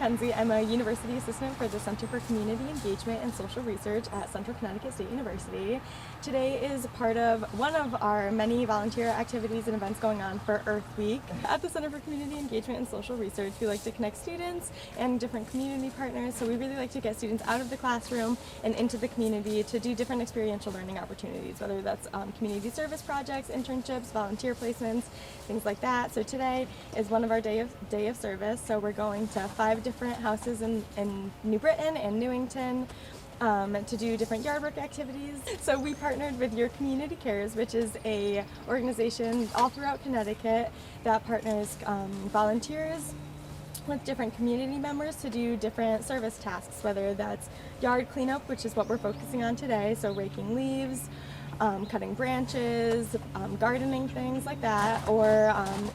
Mackenzie. I'm a university assistant for the Center for Community Engagement and Social Research at Central Connecticut State University. Today is part of one of our many volunteer activities and events going on for Earth Week. At the Center for Community Engagement and Social Research, we like to connect students and different community partners, so we really like to get students out of the classroom and into the community to do different experiential learning opportunities, whether that's community service projects, internships, volunteer placements, things like that. So today is one of our day of service, so we're going to 5 different houses in New Britain and Newington to do different yard work activities. So we partnered with Your Community Cares, which is a organization all throughout Connecticut that partners volunteers with different community members to do different service tasks, whether that's yard cleanup, which is what we're focusing on today, so raking leaves, cutting branches, gardening, things like that, or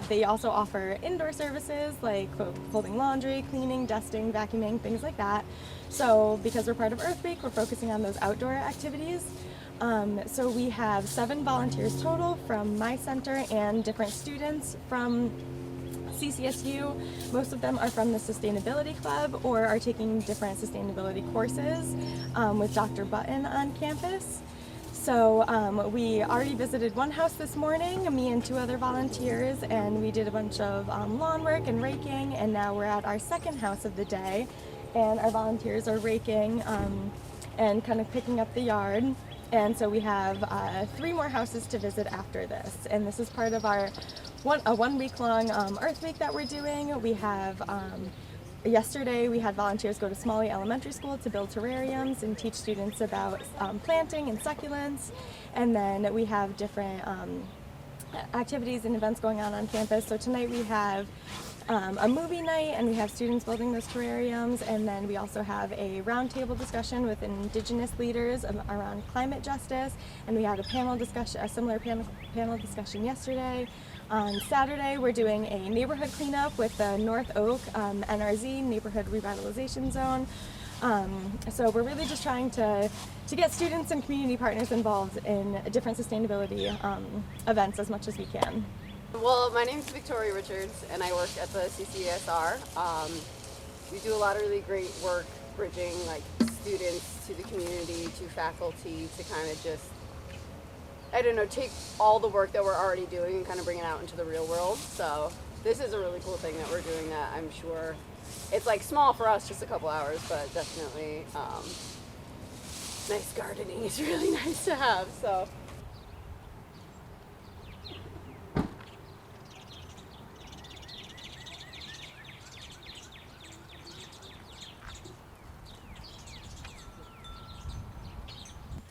they also offer indoor services like folding laundry, cleaning, dusting, vacuuming, things like that. So because we're part of Earth Week, we're focusing on those outdoor activities. So we have 7 volunteers total from my center and different students from CCSU. Most of them are from the Sustainability Club or are taking different sustainability courses with Dr. Button on campus. So we already visited one house this morning, me and 2 other volunteers, and we did a bunch of lawn work and raking, and now we're at our second house of the day, and our volunteers are raking and kind of picking up the yard. And so we have 3 more houses to visit after this, and this is part of our one-week-long Earth Week that we're doing. We have yesterday we had volunteers go to Smalley Elementary School to build terrariums and teach students about planting and succulents, and then we have different activities and events going on campus. So tonight we have a movie night, and we have students building those terrariums, and then we also have a roundtable discussion with Indigenous leaders around climate justice, and we had a panel discussion, a similar panel discussion yesterday. On Saturday, we're doing a neighborhood cleanup with the North Oak NRZ Neighborhood Revitalization Zone. So we're really just trying to get students and community partners involved in different sustainability events as much as we can. Well, my name is Victoria Richards, and I work at the CCSR. We do a lot of really great work bridging like students to the community, to faculty, to kind of just, I don't know, take all the work that we're already doing and kind of bring it out into the real world. So this is a really cool thing that we're doing that I'm sure it's like small for us, just a couple hours, but definitely nice gardening is really nice to have. So.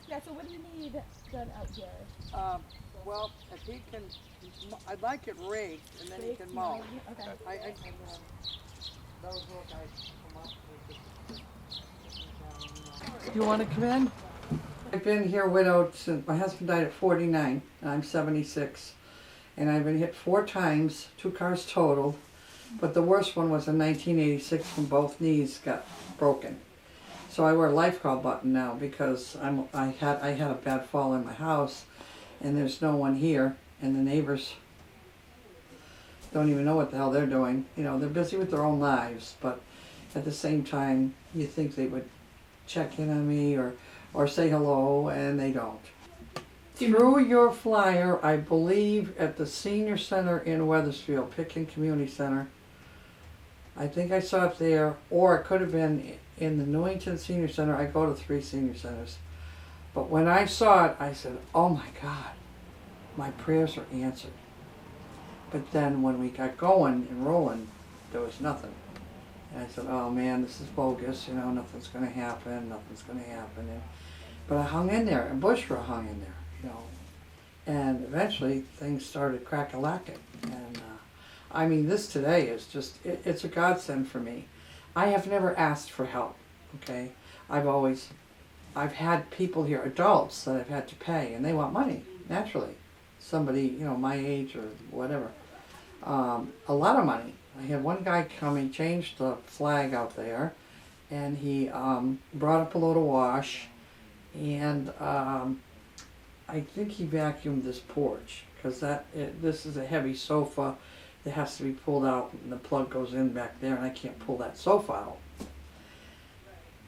Yeah, so what do you need done out here? Well, if he can, I'd like it raked, and then he can mow. Okay. Those little guys come up. You want to come in? I've been here widowed since my husband died at 49, and I'm 76. And I've been hit 4 times, 2 cars totaled. But the worst one was in 1986 when both knees got broken. So I wear a lifeguard button now because I had a bad fall in my house, and there's no one here, and the neighbors don't even know what the hell they're doing. You know, they're busy with their own lives, but at the same time, you think they would check in on me or say hello, and they don't. Through your flyer, I believe at the senior center in Weathersfield, Pitkin Community Center. I think I saw it there, or it could have been in the Newington Senior Center. I go to 3 senior centers. But when I saw it, I said, oh my God, my prayers are answered. But then when we got going and rolling, there was nothing. And I said, oh man, this is bogus, you know, nothing's going to happen. But I hung in there, and Bushra hung in there, you know. And eventually things started crack-a-lacking. And I mean, this today is just, it's a godsend for me. I have never asked for help, okay? I've had people here, adults, that I've had to pay, and they want money, naturally. Somebody, you know, my age or whatever. A lot of money. I had one guy come, he changed the flag out there, and he brought up a load of wash, and I think he vacuumed this porch, because this is a heavy sofa, that has to be pulled out, and the plug goes in back there, and I can't pull that sofa out.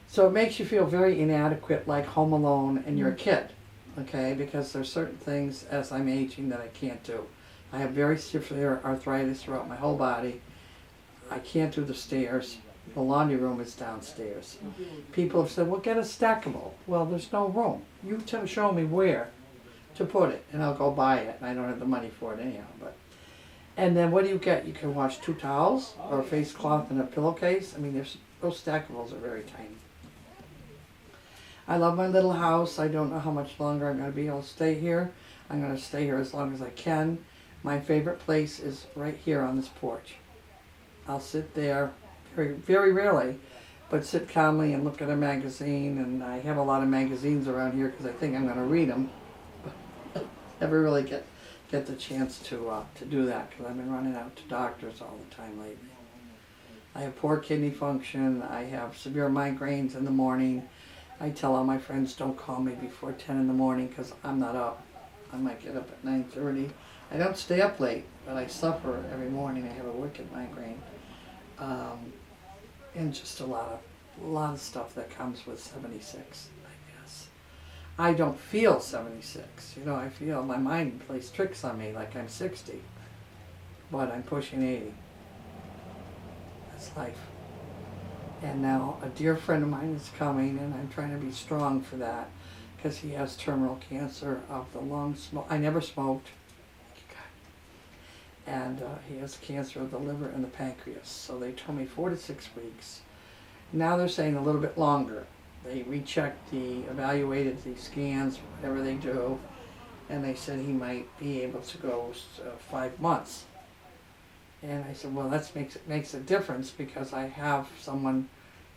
So it makes you feel very inadequate, like home alone, and you're a kid, okay? Because there's certain things as I'm aging that I can't do. I have very severe arthritis throughout my whole body. I can't do the stairs. The laundry room is downstairs. People have said, well, get a stackable. Well, there's no room. You show me where to put it, and I'll go buy it. And I don't have the money for it anyhow. And then what do you get? You can wash 2 towels or a face cloth and a pillowcase. I mean, those stackables are very tiny. I love my little house. I don't know how much longer I'm going to be able to stay here. I'm going to stay here as long as I can. My favorite place is right here on this porch. I'll sit there very, very rarely, but sit calmly and look at a magazine. And I have a lot of magazines around here because I think I'm going to read them. But never really get the chance to do that because I've been running out to doctors all the time lately. I have poor kidney function. I have severe migraines in the morning. I tell all my friends, don't call me before 10 in the morning because I'm not up. I might get up at 9:30. I don't stay up late, but I suffer every morning. I have a wicked migraine. And just a lot of stuff that comes with 76, I guess. I don't feel 76. You know, I feel my mind plays tricks on me like I'm 60. But I'm pushing 80. That's life. And now a dear friend of mine is coming, and I'm trying to be strong for that because he has terminal cancer of the lungs. I never smoked. And he has cancer of the liver and the pancreas. So they told me 4 to 6 weeks. Now they're saying a little bit longer. They rechecked, evaluated the scans, whatever they do, and they said he might be able to go 5 months. And I said, well, that makes a difference because I have someone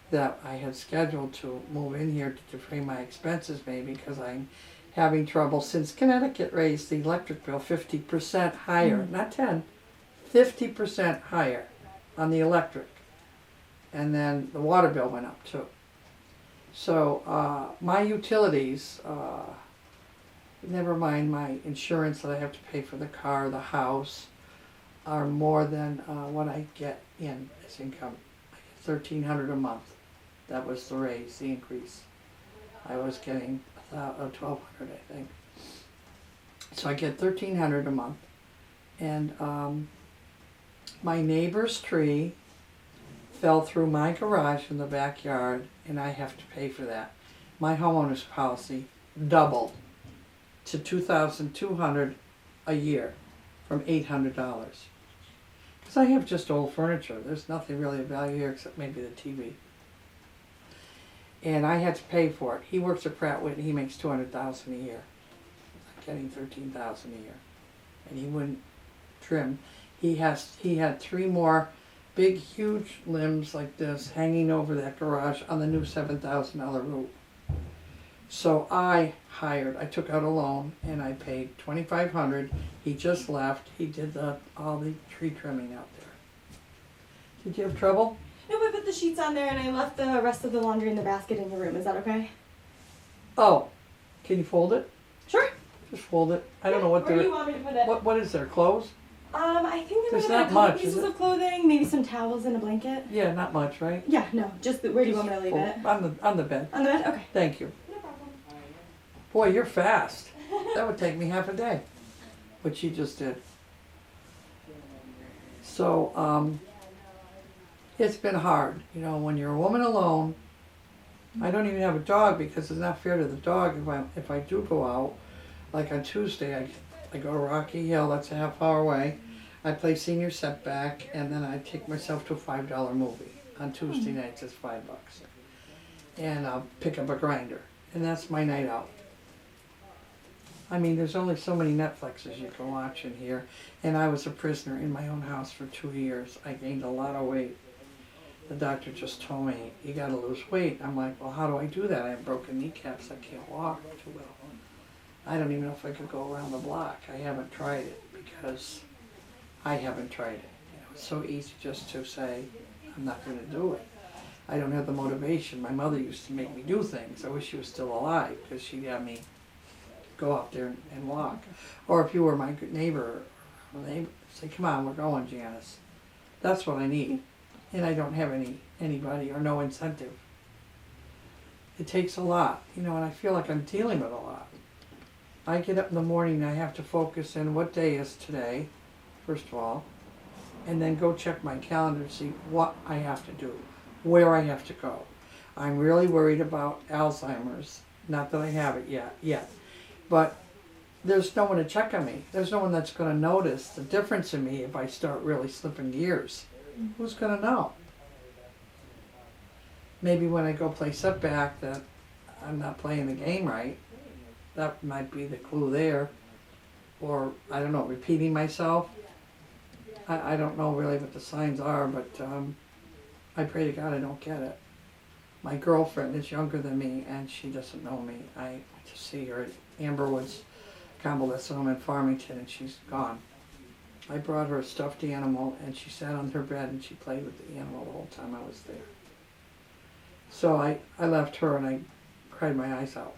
that I had scheduled to move in here to defray my expenses maybe because I'm having trouble since Connecticut raised the electric bill 50% higher, not 10, 50% higher on the electric. And then the water bill went up too. So my utilities, never mind my insurance that I have to pay for the car, the house, are more than what I get in as income. I get $1,300 a month. That was the raise, the increase. I was getting $1,200, I think. So I get $1,300 a month, and my neighbor's tree fell through my garage in the backyard, and I have to pay for that. My homeowner's policy doubled to $2,200 a year from $800. Because I have just old furniture. There's nothing really of value here except maybe the TV. And I had to pay for it. He works at Pratt Whitney. He makes $200,000 a year. I'm getting $13,000 a year, and he wouldn't trim. He had 3 more big, huge limbs like this hanging over that garage on the new $7,000 roof. So I took out a loan, and I paid $2,500. He just left. He did all the tree trimming out there. Did you have trouble? No, I put the sheets on there and I left the rest of the laundry in the basket in your room. Is that okay? Oh, can you fold it? Sure. Just fold it. I don't know what Where do you want me to put it? What is there? Clothes? I think there There's might have not been a couple much, is pieces it? of clothing, maybe some towels and a blanket. Yeah, not much, right? Yeah, no, just where do you want me to leave it? On the bed. On the bed? Okay. Thank you. No problem. Boy, you're fast. That would take me half a day. What she just did. So, it's been hard. You know, when you're a woman alone, I don't even have a dog because it's not fair to the dog if I do go out. Like on Tuesday, I go to Rocky Hill, that's a half hour away. I play senior setback, and then I take myself to a $5 movie. On Tuesday nights, it's $5. And I'll pick up a grinder. And that's my night out. I mean, there's only so many Netflixes you can watch in here. And I was a prisoner in my own house for 2 years. I gained a lot of weight. The doctor just told me, you gotta lose weight. I'm like, well, how do I do that? I have broken kneecaps. I can't walk too well. I don't even know if I could go around the block. I haven't tried it because I haven't tried it. You know, it's so easy just to say, I'm not gonna do it. I don't have the motivation. My mother used to make me do things. I wish she was still alive because she'd have me go out there and walk. Or if you were my good neighbor And they say, come on, we're going, Janice. That's what I need. And I don't have anybody or no incentive. It takes a lot, and I feel like I'm dealing with a lot. I get up in the morning and I have to focus in what day is today, first of all, and then go check my calendar to see what I have to do, where I have to go. I'm really worried about Alzheimer's. Not that I have it yet. But there's no one to check on me. There's no one that's going to notice the difference in me if I start really slipping gears. Who's going to know? Maybe when I go play setback that I'm not playing the game right. That might be the clue there. Or, I don't know, repeating myself. I don't know really what the signs are, but I pray to God I don't get it. My girlfriend is younger than me, and she doesn't know me. I just see her at Amberwood's convalescent home in Farmington, and she's gone. I brought her a stuffed animal, and she sat on her bed, and she played with the animal the whole time I was there. So I left her, and I cried my eyes out,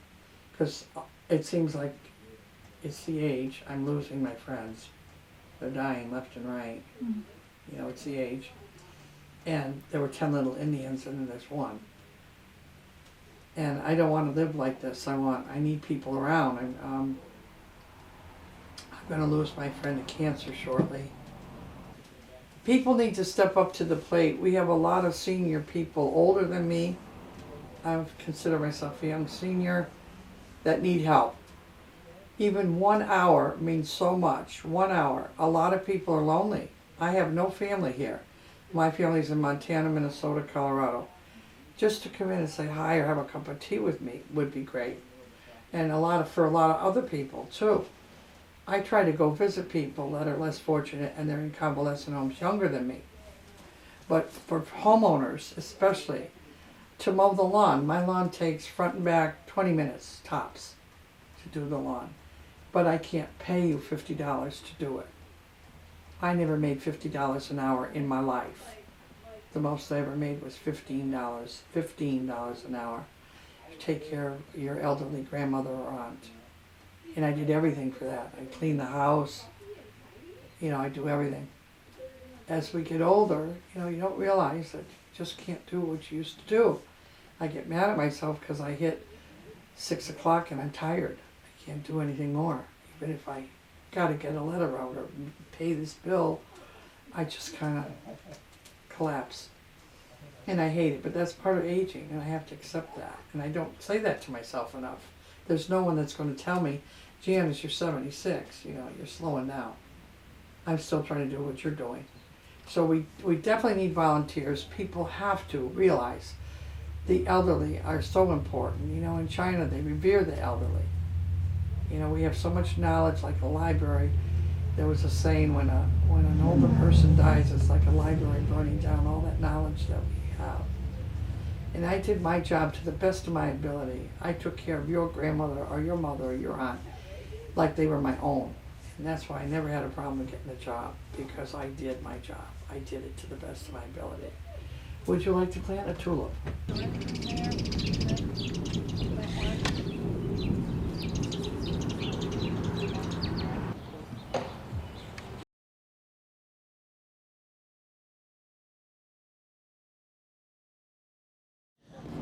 because it seems like it's the age. I'm losing my friends. They're dying left and right. Mm-hmm. It's the age. And there were 10 little Indians, and then there's one. And I don't want to live like this. I need people around. I'm going to lose my friend to cancer shortly. People need to step up to the plate. We have a lot of senior people older than me. I consider myself a young senior that need help. Even 1 hour means so much. 1 hour. A lot of people are lonely. I have no family here. My family's in Montana, Minnesota, Colorado. Just to come in and say hi or have a cup of tea with me would be great. And for a lot of other people too. I try to go visit people that are less fortunate and they're in convalescent homes younger than me. But for homeowners especially, to mow the lawn, my lawn takes front and back 20 minutes tops to do the lawn. But I can't pay you $50 to do it. I never made $50 an hour in my life. The most I ever made was $15 an hour to take care of your elderly grandmother or aunt. And I did everything for that. I cleaned the house. I do everything. As we get older, you don't realize that you just can't do what you used to do. I get mad at myself because I hit 6 o'clock and I'm tired. I can't do anything more. Even if I got to get a letter out or pay this bill, I just kind of collapse. And I hate it, but that's part of aging, and I have to accept that. And I don't say that to myself enough. There's no one that's going to tell me, Janice, you're 76, you're slowing down. I'm still trying to do what you're doing. So we definitely need volunteers. People have to realize the elderly are so important. In China, they revere the elderly. We have so much knowledge, like a library. There was a saying, when an older person dies, it's like a library burning down all that knowledge that we have. And I did my job to the best of my ability. I took care of your grandmother or your mother or your aunt like they were my own. And that's why I never had a problem with getting a job, because I did my job. I did it to the best of my ability. Would you like to plant a tulip?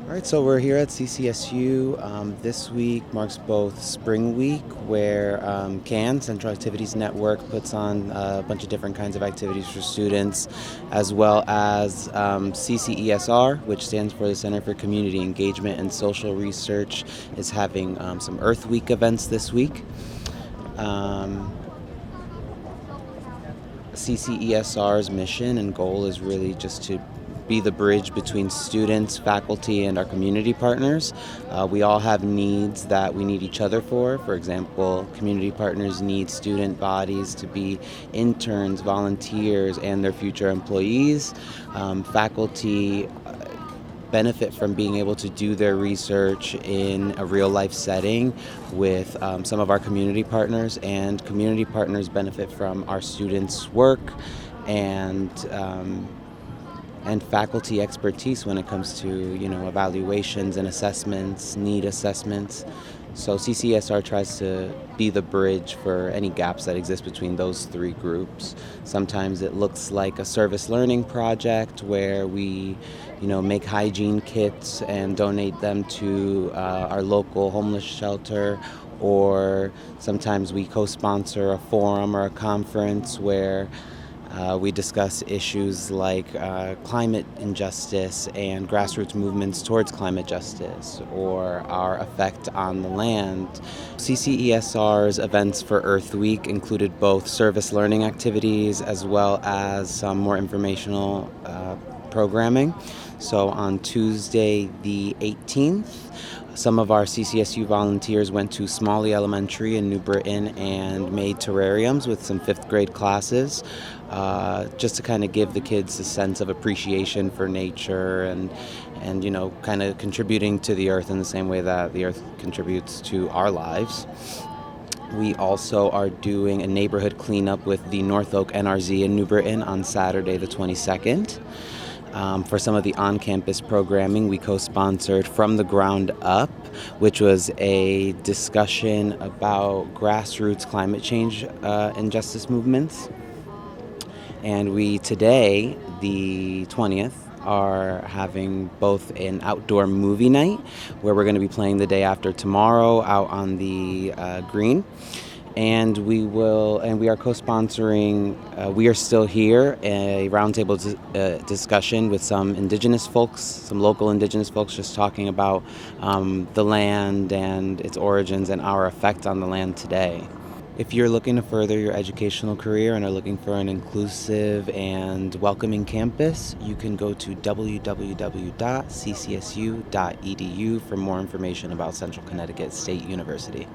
All right, so we're here at CCSU. This week marks both Spring Week, where CAN, Central Activities Network, puts on a bunch of different kinds of activities for students, as well as CCESR, which stands for the Center for Community Engagement and Social Research, is having some Earth Week events this week. CCESR's mission and goal is really just to be the bridge between students, faculty, and our community partners. We all have needs that we need each other for. For example, community partners need student bodies to be interns, volunteers, and their future employees. Faculty benefit from being able to do their research in a real-life setting with some of our community partners, and community partners benefit from our students' work and faculty expertise when it comes to evaluations and assessments, need assessments. So CCSR tries to be the bridge for any gaps that exist between those three groups. Sometimes it looks like a service learning project where we, make hygiene kits and donate them to our local homeless shelter, or sometimes we co-sponsor a forum or a conference where we discuss issues like climate injustice and grassroots movements towards climate justice, or our effect on the land. CCESR's events for Earth Week included both service learning activities as well as some more informational programming. So on Tuesday the 18th, some of our CCSU volunteers went to Smalley Elementary in New Britain and made terrariums with some fifth grade classes, just to kind of give the kids a sense of appreciation for nature and kind of contributing to the earth in the same way that the earth contributes to our lives. We also are doing a neighborhood cleanup with the North Oak NRZ in New Britain on Saturday the 22nd. For some of the on-campus programming, we co-sponsored From the Ground Up, which was a discussion about grassroots climate change and justice movements. And we today, the 20th, are having both an outdoor movie night where we're going to be playing the day after tomorrow out on the green. And we are co-sponsoring We Are Still Here, a roundtable discussion with some indigenous folks, some local indigenous folks, just talking about the land and its origins and our effect on the land today. If you're looking to further your educational career and are looking for an inclusive and welcoming campus, you can go to www.ccsu.edu for more information about Central Connecticut State University.